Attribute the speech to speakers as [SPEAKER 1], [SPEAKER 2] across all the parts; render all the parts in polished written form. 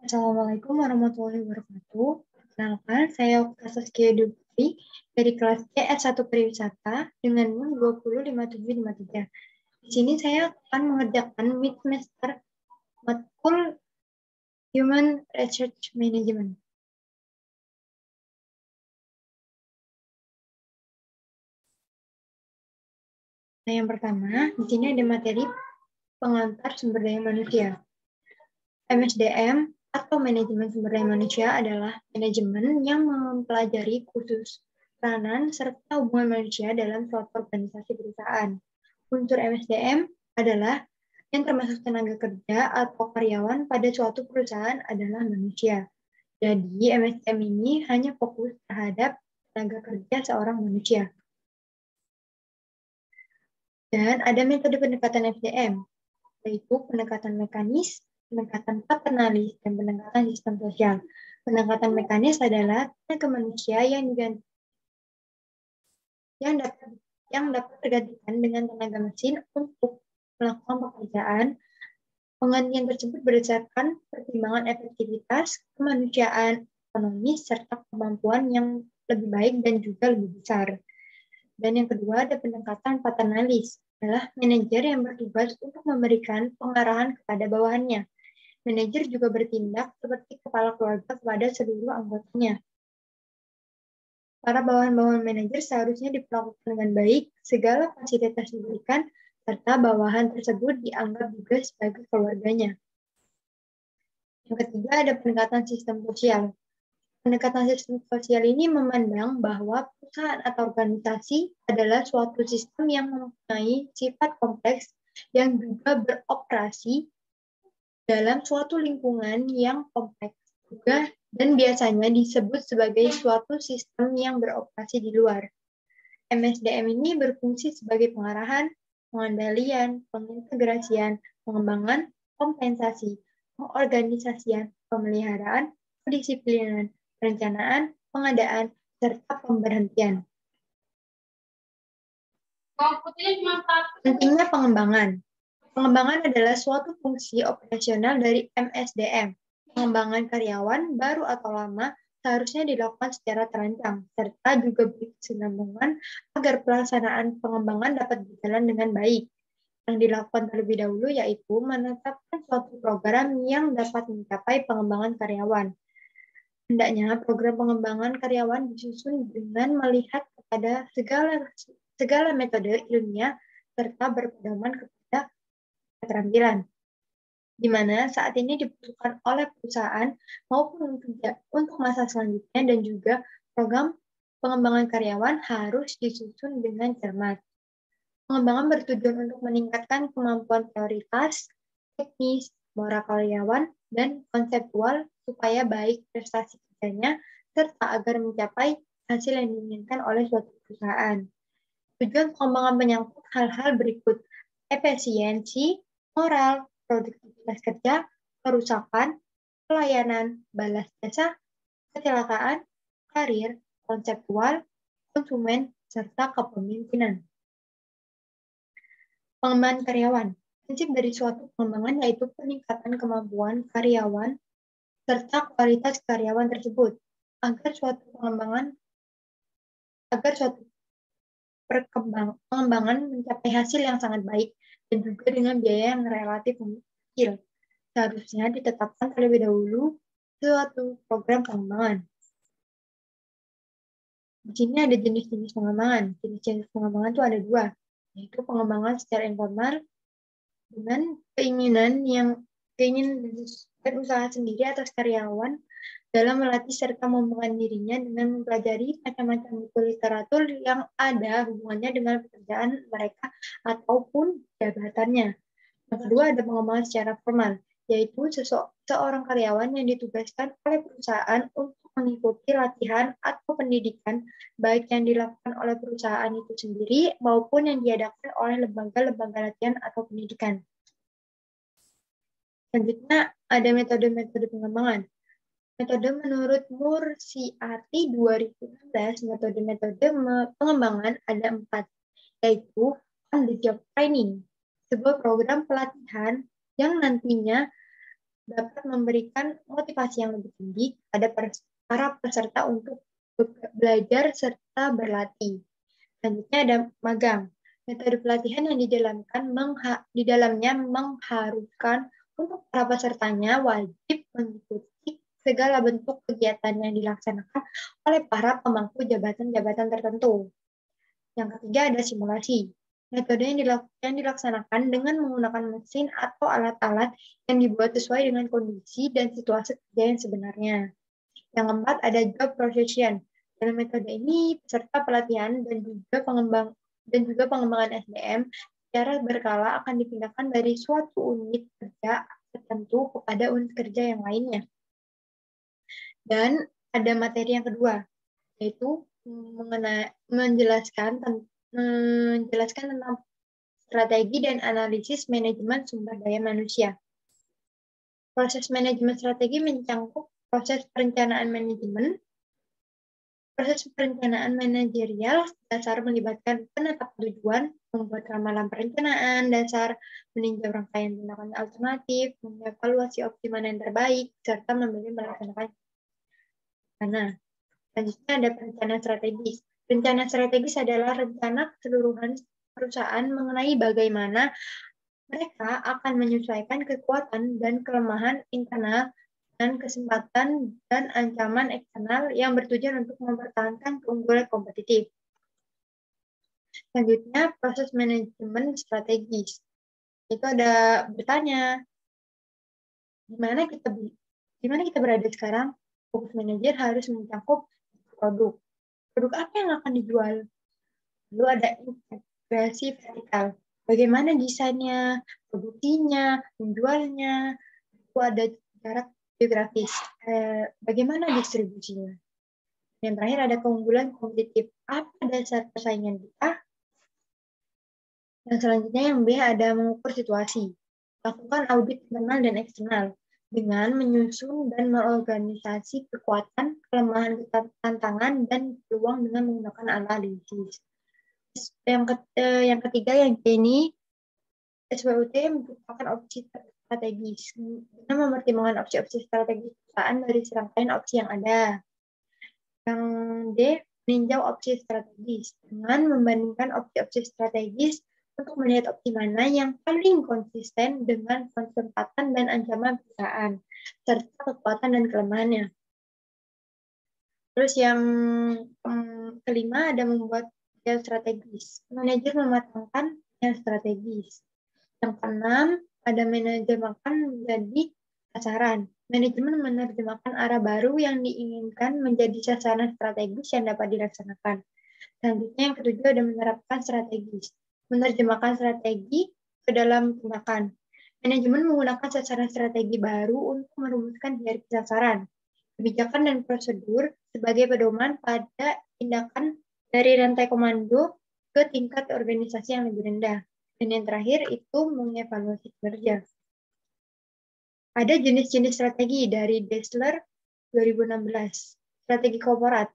[SPEAKER 1] Assalamualaikum warahmatullahi wabarakatuh. Perkenalkan, saya Saskia Dupri dari kelas C S1 Pariwisata dengan NIM 205753. Di sini saya akan mengerjakan mid semester matkul Human Research Management. Nah, yang pertama, di sini ada materi pengantar sumber daya manusia. MSDM atau manajemen sumber daya manusia adalah manajemen yang mempelajari khusus peranan serta hubungan manusia dalam suatu organisasi perusahaan. Unsur MSDM adalah yang termasuk tenaga kerja atau karyawan pada suatu perusahaan adalah manusia. Jadi MSDM ini hanya fokus terhadap tenaga kerja seorang manusia. Dan ada metode pendekatan MSDM, yaitu pendekatan mekanis, pendekatan paternalis, dan pendekatan sistem sosial. Pendekatan mekanis adalah tenaga manusia yang dapat tergantikan dengan tenaga mesin untuk melakukan pekerjaan. Penggantian tersebut berdasarkan pertimbangan efektivitas, kemanusiaan, ekonomi, serta kemampuan yang lebih baik dan juga lebih besar. Dan yang kedua ada pendekatan paternalis, adalah manajer yang bertugas untuk memberikan pengarahan kepada bawahannya. Manajer juga bertindak seperti kepala keluarga kepada seluruh anggotanya. Para bawahan-bawahan manajer seharusnya diperlakukan dengan baik, segala fasilitas diberikan, serta bawahan tersebut dianggap juga sebagai keluarganya. Yang ketiga ada pendekatan sistem sosial. Pendekatan sistem sosial ini memandang bahwa perusahaan atau organisasi adalah suatu sistem yang mempunyai sifat kompleks yang juga beroperasi dalam suatu lingkungan yang kompleks juga dan biasanya disebut sebagai suatu sistem yang beroperasi di luar. MSDM ini berfungsi sebagai pengarahan, pengendalian, pengintegrasian, pengembangan, kompensasi, pengorganisasian, pemeliharaan, pendisiplinan, perencanaan, pengadaan, serta pemberhentian. Pentingnya pengembangan. Pengembangan adalah suatu fungsi operasional dari MSDM. Pengembangan karyawan baru atau lama seharusnya dilakukan secara terancang, serta juga berkesinambungan agar pelaksanaan pengembangan dapat berjalan dengan baik. Yang dilakukan terlebih dahulu yaitu menetapkan suatu program yang dapat mencapai pengembangan karyawan. Hendaknya program pengembangan karyawan disusun dengan melihat kepada segala metode ilmiah serta berpedoman kepada keterampilan, di mana saat ini dibutuhkan oleh perusahaan maupun untuk masa selanjutnya, dan juga program pengembangan karyawan harus disusun dengan cermat. Pengembangan bertujuan untuk meningkatkan kemampuan teoritas, teknis, moral karyawan, dan konseptual supaya baik prestasi kerjanya, serta agar mencapai hasil yang diinginkan oleh suatu perusahaan. Tujuan pengembangan menyangkut hal-hal berikut: efisiensi, moral, produktivitas kerja, kerusakan, pelayanan, balas jasa, kecelakaan, karir, konseptual, konsumen, serta kepemimpinan. Pengembangan karyawan. Prinsip dari suatu pengembangan yaitu peningkatan kemampuan karyawan serta kualitas karyawan tersebut agar suatu pengembangan mencapai hasil yang sangat baik dan juga dengan biaya yang relatif kecil. Seharusnya ditetapkan terlebih dahulu suatu program pengembangan. Di sini ada jenis-jenis pengembangan. Jenis-jenis pengembangan itu ada dua, yaitu pengembangan secara informal dengan keinginan dan usaha sendiri atas karyawan dalam melatih serta mengembangkan dirinya dengan mempelajari macam-macam buku literatur yang ada hubungannya dengan pekerjaan mereka ataupun jabatannya. Yang kedua ada pengembangan secara formal, yaitu seorang karyawan yang ditugaskan oleh perusahaan untuk mengikuti latihan atau pendidikan baik yang dilakukan oleh perusahaan itu sendiri maupun yang diadakan oleh lembaga-lembaga latihan atau pendidikan. Selanjutnya ada metode-metode pengembangan. Metode menurut Mursiati 2016, metode-metode pengembangan ada 4, yaitu on the job training, sebuah program pelatihan yang nantinya dapat memberikan motivasi yang lebih tinggi pada para peserta untuk belajar serta berlatih. Selanjutnya ada magang. Metode pelatihan yang di dalamnya mengharuskan untuk para pesertanya wajib mengikuti segala bentuk kegiatan yang dilaksanakan oleh para pemangku jabatan-jabatan tertentu. Yang ketiga ada simulasi. Metode yang dilaksanakan dengan menggunakan mesin atau alat-alat yang dibuat sesuai dengan kondisi dan situasi kerja yang sebenarnya. Yang keempat ada job progression. Dalam metode ini, peserta pelatihan dan juga pengembangan SDM secara berkala akan dipindahkan dari suatu unit kerja tertentu kepada unit kerja yang lainnya. Dan ada materi yang kedua, yaitu menjelaskan tentang strategi dan analisis manajemen sumber daya manusia. Proses manajemen strategi mencangkup proses perencanaan manajerial, dasar melibatkan penetapan tujuan, membuat ramalan perencanaan, dasar meninjau rangkaian tindakan alternatif, mengevaluasi opsi mana yang terbaik, serta memilih melaksanakan. Nah, selanjutnya ada perencanaan strategis. Rencana strategis adalah rencana keseluruhan perusahaan mengenai bagaimana mereka akan menyesuaikan kekuatan dan kelemahan internal dan kesempatan dan ancaman eksternal yang bertujuan untuk mempertahankan keunggulan kompetitif. Selanjutnya, proses manajemen strategis. Itu ada bertanya, di mana kita berada sekarang? Fokus manajer harus mencakup produk. Produk apa yang akan dijual? Lalu ada integrasi vertikal. Bagaimana desainnya, produksinya, menjualnya, itu ada jarak geografis. Bagaimana distribusinya? Yang terakhir ada keunggulan kompetitif. Apa dasar persaingan kita? Dan selanjutnya yang B ada mengukur situasi. Lakukan audit internal dan eksternal dengan menyusun dan mengorganisasi kekuatan, kelemahan, tantangan, dan peluang dengan menggunakan analisis. Yang ketiga, yang C ini, SWOT merupakan opsi strategis dengan mempertimbangkan opsi-opsi strategis perusahaan dari serangkaian opsi yang ada. Yang D, meninjau opsi strategis dengan membandingkan opsi-opsi strategis untuk melihat opsi mana yang paling konsisten dengan kesempatan dan ancaman perusahaan, serta kekuatan dan kelemahannya. Terus yang kelima ada membuat yang strategis. Manajer mematangkan yang strategis. Yang keenam, ada menerjemahkan menjadi sasaran. Manajemen menerjemahkan arah baru yang diinginkan menjadi sasaran strategis yang dapat dilaksanakan. Selanjutnya yang ketujuh ada menerapkan strategis. Menerjemahkan strategi ke dalam tindakan. Manajemen menggunakan sasaran strategi baru untuk merumuskan hierarki sasaran, kebijakan dan prosedur sebagai pedoman pada tindakan dari rantai komando ke tingkat organisasi yang lebih rendah. Dan yang terakhir itu mengevaluasi kinerja. Ada jenis-jenis strategi dari Dassler 2016. Strategi korporat.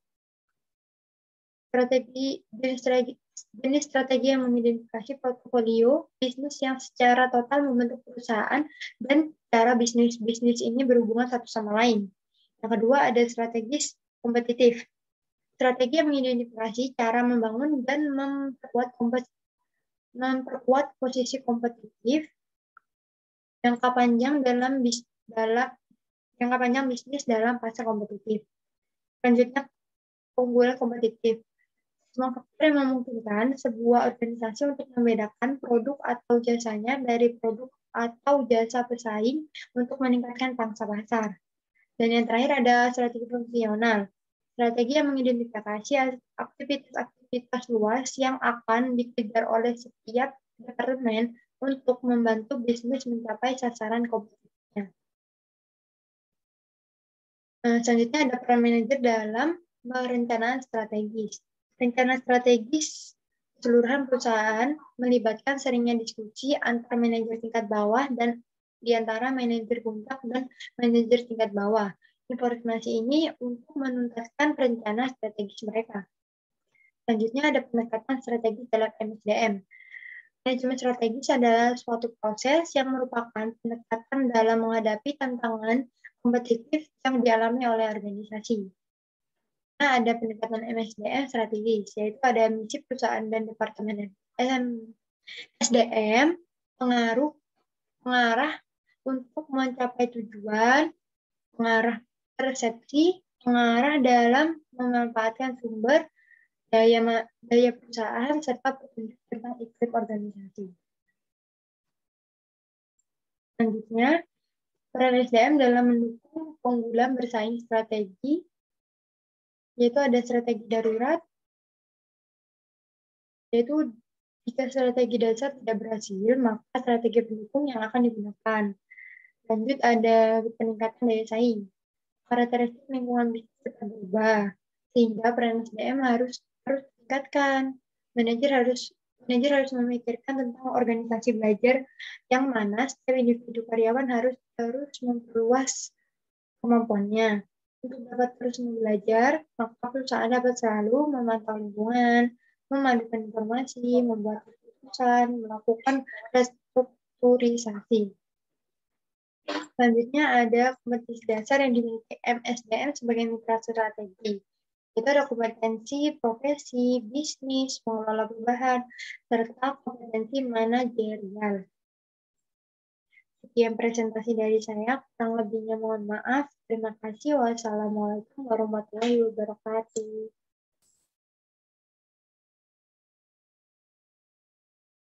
[SPEAKER 1] Jenis strategi yang mengidentifikasi portofolio bisnis yang secara total membentuk perusahaan dan cara bisnis ini berhubungan satu sama lain. Yang kedua ada strategis kompetitif. Strategi yang mengidentifikasi cara membangun dan memperkuat posisi kompetitif jangka panjang bisnis dalam pasar kompetitif. Selanjutnya, keunggulan kompetitif. Semua faktor yang memungkinkan sebuah organisasi untuk membedakan produk atau jasanya dari produk atau jasa pesaing untuk meningkatkan pangsa pasar. Dan yang terakhir ada strategi fungsional. Strategi yang mengidentifikasi aktivitas luas yang akan dikejar oleh setiap departemen untuk membantu bisnis mencapai sasaran kompetitifnya. Selanjutnya ada peran manajer dalam perencanaan strategis. Rencana strategis keseluruhan perusahaan melibatkan seringnya diskusi antar manajer tingkat bawah dan di antara manajer puncak dan manajer tingkat bawah. Informasi ini untuk menuntaskan rencana strategis mereka. Selanjutnya ada pendekatan strategi dalam MSDM. Manajemen strategis adalah suatu proses yang merupakan pendekatan dalam menghadapi tantangan kompetitif yang dialami oleh organisasi. Nah, ada pendekatan MSDM strategis, yaitu ada misi perusahaan dan departemen SDM mengarah untuk mencapai tujuan, mengarah persepsi, mengarah dalam memanfaatkan sumber daya perusahaan, serta petunjuk tentang iklim organisasi. Selanjutnya, peran SDM dalam mendukung keunggulan bersaing strategi, yaitu ada strategi darurat, yaitu jika strategi dasar tidak berhasil, maka strategi pendukung yang akan digunakan. Lanjut, ada peningkatan daya saing. Karakteristik lingkungan bisnis tetap berubah, sehingga peran SDM harus ditingkatkan. Manajer harus memikirkan tentang organisasi belajar yang mana setiap individu karyawan harus terus memperluas kemampuannya. Untuk dapat terus belajar, maka perusahaan dapat selalu memantau lingkungan, memadukan informasi, membuat keputusan, melakukan restrukturisasi. Selanjutnya ada kompetensi dasar yang dimiliki MSDM sebagai mitra strategi. Itu ada kompetensi profesi, bisnis, mengelola perubahan, serta kompetensi manajerial. Sekian presentasi dari saya, kurang lebihnya mohon maaf. Terima kasih. Wassalamualaikum warahmatullahi wabarakatuh.